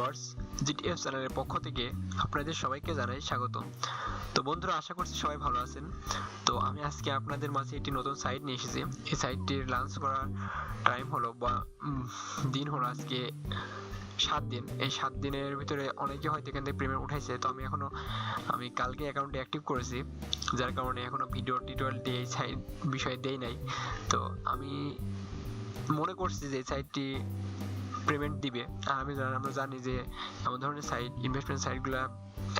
Viewers, GTF চ্যানেলের পক্ষ থেকে আপনাদের সবাইকে জানাই স্বাগত। তো বন্ধুরা, আশা করছি সবাই ভালো আছেন। তো আমি আজকে আপনাদের মাঝে একটি নতুন সাইট নিয়ে এসেছি। এই সাইটটির লঞ্চ করার টাইম হলো বা দিন হলো আজকে 7 দিন। এই 7 দিনের ভিতরে অনেকে হয়তো এখান থেকে পেমেন্ট উঠাইছে। তো আমি কালকে অ্যাকাউন্টে অ্যাক্টিভ করেছি, যার কারণে এখনো ভিডিও টিউটোরিয়াল দিয়ে এই সাইট বিষয়ে দেই নাই। তো আমি মনে করছি যে এই সাইটটি পেমেন্ট দিবে। আর আমরা জানি যে এমন ধরনের সাইট, ইনভেস্টমেন্ট সাইটগুলো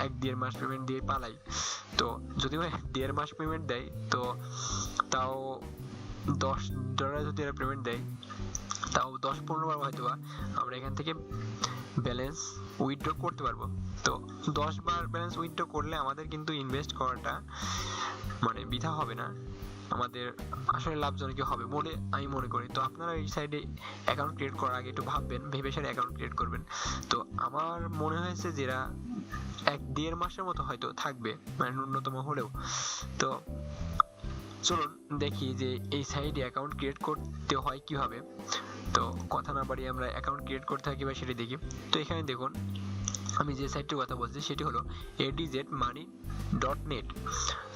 1-1.5 মাস পেমেন্ট দিয়ে পালাই। তো যদিও 1.5 মাস পেমেন্ট দেয়, তো তাও $10 যদি এরা পেমেন্ট দেয়, তাও 10-15 বার হয়তো আমরা এখান থেকে ব্যালেন্স উইথড্র করতে পারবো। তো 10 বার ব্যালেন্স উইথড্র করলে আমাদের কিন্তু ইনভেস্ট করাটা মানে বৃথা হবে না, আমাদের আসলে লাভজনক হবে বলে আমি মনে করি। তো আপনারা এই সাইডে অ্যাকাউন্ট ক্রিয়েট করার আগে একটু ভাববেন, ভেবে সেটা অ্যাকাউন্ট ক্রিয়েট করবেন। তো আমার মনে হয়েছে যে এরা 1-1.5 মাসের মতো হয়তো থাকবে, মানে ন্যূনতম হলেও। তো চলুন দেখি যে এই সাইডে অ্যাকাউন্ট ক্রিয়েট করতে হয় কিভাবে। তো কথা না বাড়িয়ে আমরা অ্যাকাউন্ট ক্রিয়েট করতে হয় কিভাবে সেটা দেখি। তো এখানে দেখুন, আমি যে সাইটটির কথা বলছি সেটি হলো adzmoney.net।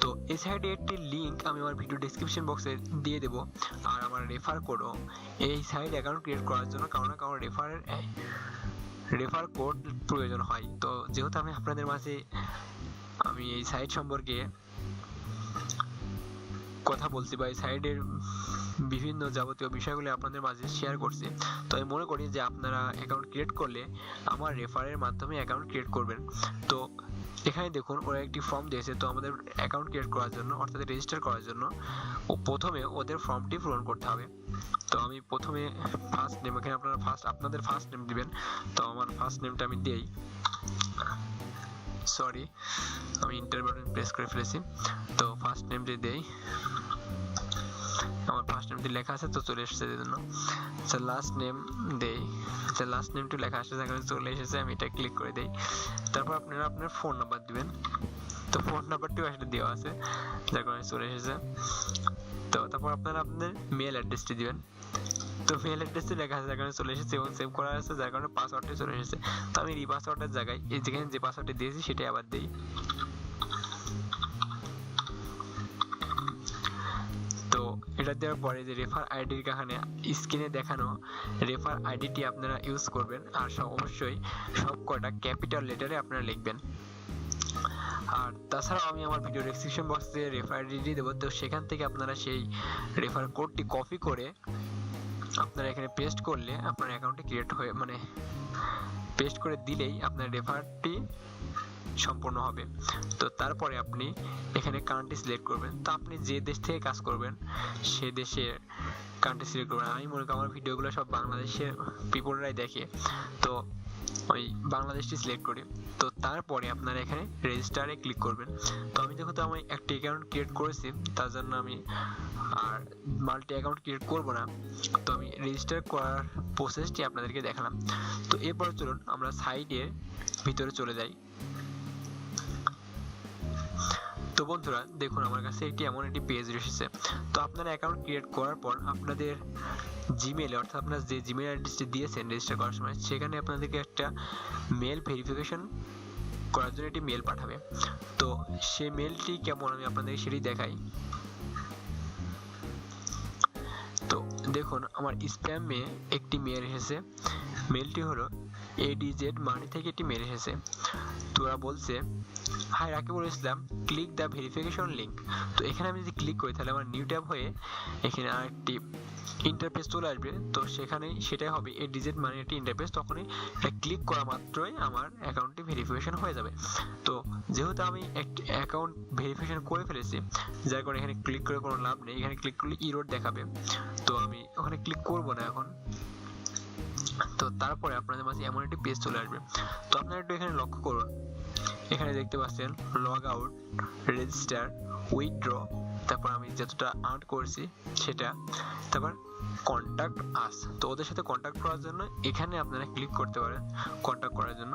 তো এই সাইটে একটি লিংক আমি আমার ভিডিও ডেসক্রিপশন বক্সে দিয়ে দেব, আর আমার রেফার কোডও। এই সাইট অ্যাকাউন্ট ক্রিয়েট করার জন্য কারো না কারো রেফার কোড প্রয়োজন হয়। তো যেহেতু আমি আপনাদের মাঝে আমি এই সাইট সম্পর্কে কথা বলছি বা এই সাইটের বিভিন্ন যাবতীয় বিষয়গুলো আপনাদের মাঝে শেয়ার করছি, তো আমি মনে করি যে আপনারা অ্যাকাউন্ট ক্রিয়েট করলে আমার রেফারের মাধ্যমে অ্যাকাউন্ট ক্রিয়েট করবেন। তো এখানে দেখুন, ওরা একটি ফর্ম দিয়েছে। তো আমাদের অ্যাকাউন্ট ক্রিয়েট করার জন্য, অর্থাৎ রেজিস্টার করার জন্য প্রথমে ওদের ফর্মটি পূরণ করতে হবে। তো আমি প্রথমে ফার্স্ট নেম, এখানে আপনারা আপনাদের ফার্স্ট নেম দিবেন। তো আমার ফার্স্ট নেমটা আমি দেই, সরি আমি এন্টার বাটন প্রেস করে ফেলেছি। তো ফার্স্ট নেমটি দেই, আমার ফার্স্ট নেমটি লেখা আছে তো চলে এসেছে, এজন্য। আচ্ছা, লাস্ট নেম দেই। আচ্ছা, লাস্ট নেমটি লেখা আছে, এখানে চলে এসেছে, আমি এটা ক্লিক করে দেই। তারপর আপনারা আপনার ফোন নাম্বার দিবেন। তো ফোন নাম্বারটিও আসলে দেওয়া আছে, যার কারণে চলে এসেছে। তো তারপর আপনারা আপনাদের মেল অ্যাড্রেসটি দিবেন। তো মেল অ্যাড্রেসটি লেখা আছে, যার কারণে চলে এসেছে এবং সেভ করা আছে, যার কারণে পাসওয়ার্ডটি চলে এসেছে। তো আমি রিপাসওয়ার্ডের জায়গায় এই যেখানে যে পাসওয়ার্ডটি দিয়েছি সেটাই আবার দেই। তো এটা দেওয়ার পরে যে রেফার আইডির কারণে স্ক্রিনে দেখানো রেফার আইডিটি আপনারা ইউজ করবেন, আর অবশ্যই সব কয়টা ক্যাপিটাল লেটারে আপনারা লিখবেন। আর তাছাড়াও আমি আমার ভিডিও ডেসক্রিপশন বক্সে রেফার আইডি দেবো, তো সেখান থেকে আপনারা সেই রেফার কোডটি কপি করে আপনারা এখানে পেস্ট করলে আপনার অ্যাকাউন্টটি ক্রিয়েট হয়ে, মানে পেস্ট করে দিলেই আপনার রেফারটি সম্পূর্ণ হবে। তো তারপরে আপনি এখানে কান্ট্রি সিলেক্ট করবেন। তো আপনি যে দেশ থেকে কাজ করবেন সে দেশের কান্ট্রি সিলেক্ট করবেন। আমি মনে করি আমার ভিডিওগুলো সব বাংলাদেশের পিপলরাই দেখে, তো ওই বাংলাদেশটি সিলেক্ট করি। তো তারপরে আপনারা এখানে রেজিস্টারে ক্লিক করবেন। তো আমি যেহেতু আমি একটা অ্যাকাউন্ট ক্রিয়েট করেছি, তার জন্য আমি আর মাল্টি অ্যাকাউন্ট ক্রিয়েট করব না। তো আমি রেজিস্টার করার প্রসেসটি আপনাদেরকে দেখালাম। তো এরপর চলুন আমরা সাইটের ভিতরে চলে যাই। তো বন্ধুরা দেখুন, আমার কাছে এমন একটি পেজ এসেছে। তো আপনারা অ্যাকাউন্ট ক্রিয়েট করার পর আপনাদের জিমেইলে, অর্থাৎ আপনারা যে জিমেইল অ্যাড্রেসটি দিয়েছেন রেজিস্টার করার সময়, সেখানে আপনাদেরকে একটা মেল ভেরিফিকেশন করার জন্য একটি মেল পাঠাবে। তো সেই মেলটি কেমন আমি আপনাদেরকে সেটি দেখাই। তো দেখুন, আমার স্প্যামে একটি মেল এসেছে। মেলটি হলো adzmoney থেকে একটি মেল এসেছে। তো ওরা বলছে, hi Rakibul Islam, click the verification link. তো এখানে আমি যদি ক্লিক করি তাহলে আমার নিউ ট্যাব হয়ে এখানে আরেকটি ইন্টারফেস চলে আসবে। তো সেটাই হবে adzmoney একটি ইন্টারফেস। তখনই এটা ক্লিক করা মাত্রই আমার অ্যাকাউন্টটি ভেরিফিকেশন হয়ে যাবে। তো যেহেতু আমি একটি অ্যাকাউন্ট ভেরিফিকেশন করে ফেলেছি, যার কারণে এখানে ক্লিক করে কোনো লাভ নেই। এখানে ক্লিক করলে ইরর দেখাবে, তো আমি ওখানে ক্লিক করব না এখন। তো তারপরে আপনাদের মাঝে এমন একটি পেজ চলে আসবে। তো আপনারা একটু এখানে লক্ষ্য করুন, এখানে দেখতে পাচ্ছেন লগ আউট, রেজিস্টার, উইথড্র, তারপর আমি যতটা আর্ন করেছি সেটা, তারপর কন্টাক্ট আস। তো ওদের সাথে কন্টাক্ট করার জন্য এখানে আপনারা ক্লিক করতে পারেন কন্টাক্ট করার জন্য।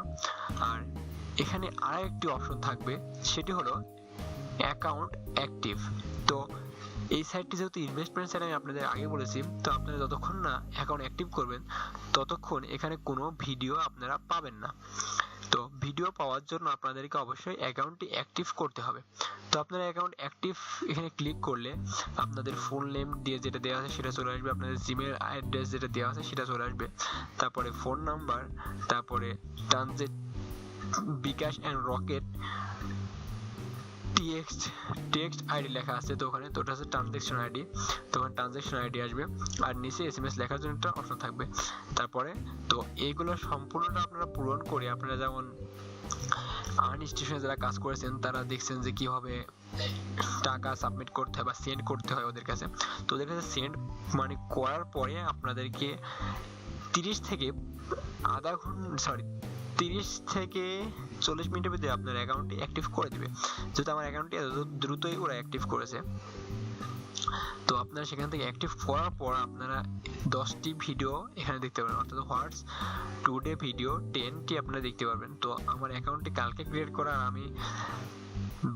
আর এখানে আরেকটি অপশন থাকবে, সেটি হলো অ্যাকাউন্ট অ্যাক্টিভ। তো এই সাইটটি যেহেতু ইনভেস্টমেন্ট সাইট আমি আপনাদের আগে বলেছি, তো আপনারা যতক্ষণ না অ্যাকাউন্ট অ্যাক্টিভ করবেন ততক্ষণ এখানে কোনো ভিডিও আপনারা পাবেন না। তো ভিডিও পাওয়ার জন্য আপনাদেরকে অবশ্যই অ্যাকাউন্টটি অ্যাক্টিভ করতে হবে। তো আপনারা অ্যাকাউন্ট অ্যাক্টিভ এখানে ক্লিক করলে আপনাদের ফুল নেম দিয়ে যেটা দেওয়া আছে সেটা চলে আসবে, আপনাদের জিমেল অ্যাড্রেস যেটা দেওয়া আছে সেটা চলে আসবে, তারপরে ফোন নাম্বার, তারপরে বিকাশ এন্ড রকেট টেক্সট আইডি লেখা আছে, তো ওখানে তো ওটা হচ্ছে ট্রানজাকশন আইডি, তখন ট্রানজাকশন আইডি আসবে আর নিচে এসএমএস লেখার জন্য একটা অপশন থাকবে। তারপরে তো এইগুলো সম্পূর্ণটা আপনারা পূরণ করে আপনারা যেমন আর্ন স্টেশনে যারা কাজ করেছেন তারা দেখছেন যে কিভাবে টাকা সাবমিট করতে হয় বা সেন্ড করতে হয় ওদের কাছে, তো ওদের কাছে সেন্ড মানে করার পরে আপনাদেরকে 30 থেকে 40 মিনিটের ভিতরে আপনার অ্যাকাউন্টটি অ্যাক্টিভ করে দিবে। যেহেতু আমার অ্যাকাউন্টটি এত দ্রুতই ওরা অ্যাক্টিভ করেছে, তো আপনারা সেখান থেকে অ্যাক্টিভ করার পর আপনারা 10টি ভিডিও এখানে দেখতে পারবেন, অর্থাৎ হোয়াটস টুডে ভিডিও 10টি আপনারা দেখতে পারবেন। তো আমার অ্যাকাউন্টটি কালকে ক্রিয়েট করা, আমি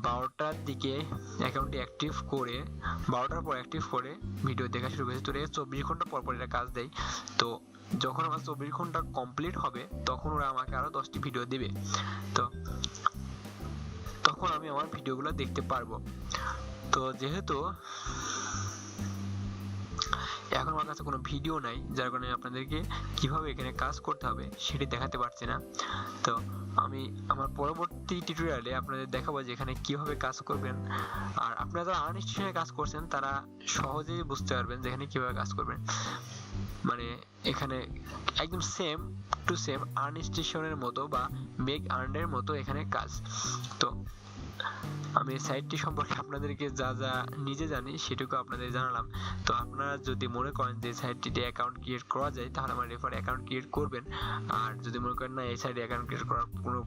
12টার দিকে অ্যাকাউন্টটি অ্যাক্টিভ করে 12টার পর অ্যাক্টিভ করে ভিডিও দেখা শুরু করেছি। তো 24 ঘন্টা পর পর এটা কাজ দেয়। তো যখন আমার 24 ঘন্টা কমপ্লিট হবে তখন ওরা আমাকে আরো 10টি ভিডিও দিবে, তো তখন আমি আমার ভিডিওগুলো দেখতে পারবো। তো যেহেতু এখন আমার কাছে কোনো ভিডিও নাই, যার কারণে আপনাদেরকে কিভাবে এখানে কাজ করতে হবে সেটি দেখাতে পারছি না। তো আমি আমার পরবর্তী টিউটোরিয়ালে আপনাদের দেখাবো যে এখানে কিভাবে কাজ করবেন, আর আপনারা যারা আর্ন স্টেশনে কাজ করছেন তারা সহজেই বুঝতে পারবেন যে এখানে কিভাবে কাজ করবেন। মানে এখানে একদম সেম টু সেম আর্ন স্টেশনের মতো বা মেক আর্নের মতো এখানে কাজ। তো আমি সাইটটি সম্পর্কে আপনাদেরকে যা যা নিজে জানি সেটুকু আপনাদের জানালাম। তো আপনারা যদি মনে করেন যে সাইটটিতে অ্যাকাউন্ট ক্রিয়েট করা যায় তাহলে আমার রেফার অ্যাকাউন্ট ক্রিয়েট করবেন, আর যদি মনে করেন না এই সাইটে অ্যাকাউন্ট ক্রিয়েট করার কোনো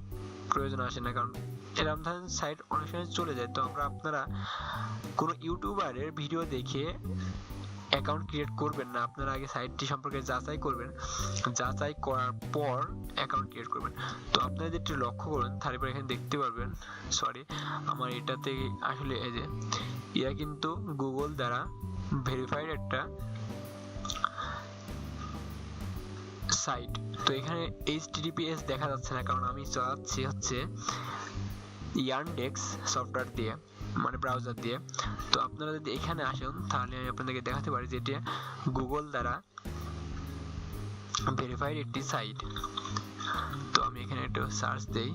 প্রয়োজন আসে না, কারণ এরকম ধরনের সাইট অনেক সময় চলে যায়, তো আপনারা কোনো ইউটিউবারের ভিডিও দেখে অ্যাকাউন্ট ক্রিয়েট করবেন না, আপনারা আগে সাইটটি সম্পর্কে যাচাই করবেন, যাচাই করার পর অ্যাকাউন্ট ক্রিয়েট করবেন। তো আপনারা যদি একটু লক্ষ্য করুন তারপর এখানে দেখতে পারবেন, আমার এটাতে আসলে এই যে এরা কিন্তু গুগল দ্বারা ভেরিফাইড একটা সাইট। তো এখানে HTTPS দেখা যাচ্ছে না কারণ আমি চালাচ্ছি হচ্ছে ইয়ানডেক্স সফটওয়্যার দিয়ে, মানে ব্রাউজার দিয়ে। তো আপনারা যদি এখানে আসেন তাহলে আমি আপনাদেরকে দেখাতে পারি যে এটা গুগল দ্বারা ভেরিফাইড একটি সাইট। তো আমি এখানে একটু সার্চ দেই,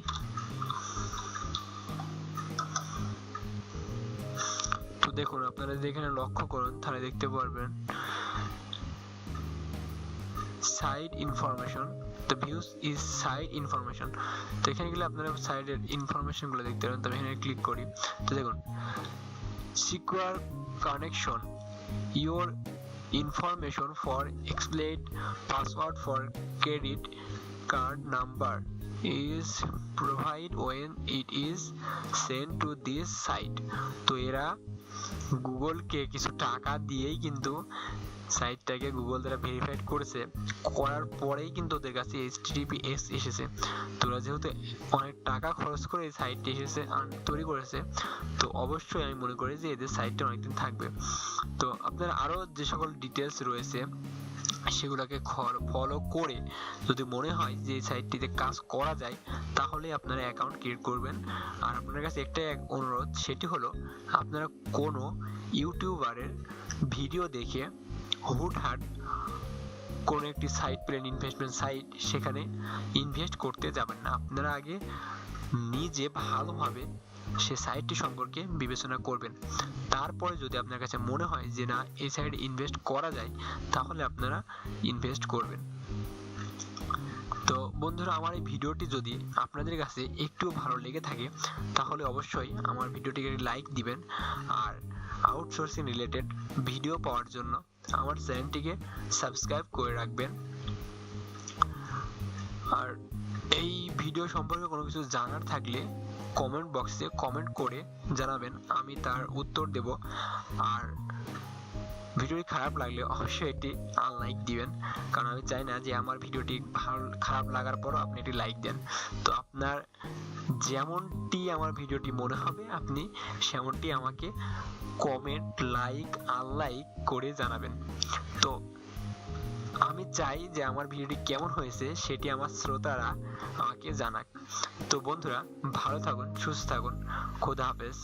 তো দেখুন আপনারা যদি এখানে লক্ষ্য করুন তাহলে দেখতে পারবেন site information, the views is site information। তো এখানে গেলে আপনারা সাইটের ইনফরমেশন গুলো দেখতে পারেন। তো আমি এখানে ক্লিক করি, তো দেখুন secure connection, your information for explained password for credit card number is provided when it is sent to this site। তো এরা গুগলকে কিছু টাকা দিয়েই কিন্তু সাইটটাকে গুগল দ্বারা ভেরিফাইড করেছে, করার পরেই কিন্তু ওদের কাছে HTTPS এসেছে। তোরা যেহেতু অনেক টাকা খরচ করে এই সাইটটি এসেছে তৈরি করেছে, তো অবশ্যই আমি মনে করি যে এদের সাইটটা অনেকদিন থাকবে। তো আপনার আরো যে সকল ডিটেলস রয়েছে সেগুলোকে ফলো করে যদি মনে হয় যে এই সাইটটিতে কাজ করা যায় তাহলে আপনারা অ্যাকাউন্ট ক্রিয়েট করবেন। আর আপনার কাছে একটাই অনুরোধ, সেটি হলো আপনারা কোনো ইউটিউবারের ভিডিও দেখে হুটহাট কোন একটি সাইট পেলেন, ইনভেস্টমেন্ট সাইট, সেখানে ইনভেস্ট করতে যাবেন না। আপনারা আগে নিজে ভালোভাবে সে সাইটটি সম্পর্কে বিবেচনা করবেন, তারপরে যদি আপনার কাছে মনে হয় যে না এই সাইটে ইনভেস্ট করা যায় তাহলে আপনারা ইনভেস্ট করবেন। তো বন্ধুরা, আমার এই ভিডিওটি যদি আপনাদের কাছে একটু ভালো লেগে থাকে তাহলে অবশ্যই আমার ভিডিওটিকে লাইক দিবেন, আর আউটসোর্সিং রিলেটেড ভিডিও পাওয়ার জন্য আমার চ্যানেলটিকে সাবস্ক্রাইব করে রাখবেন। আর এই ভিডিও সম্পর্কে কোনো কিছু জানার থাকলে কমেন্ট বক্সে কমেন্ট করে জানাবেন, আমি তার উত্তর দেব। আর ভিডিওটি খারাপ লাগলে অবশ্যই এটি আনলাইক দিবেন, কারণ আমি চাই না যে আমার ভিডিওটি খারাপ লাগার পরও আপনি এটি লাইক দেন। তো আপনার যেমনটি আমার ভিডিওটি মনে হবে আপনি সেমনটি আমাকে কমেন্ট, লাইক, আনলাইক করে জানাবেন। তো আমি চাই যে আমার ভিডিওটি কেমন হয়েছে সেটি আমার শ্রোতারা আমাকে জানাক। তো বন্ধুরা, ভালো থাকুন, সুস্থ থাকুন, খোদা হাফেজ।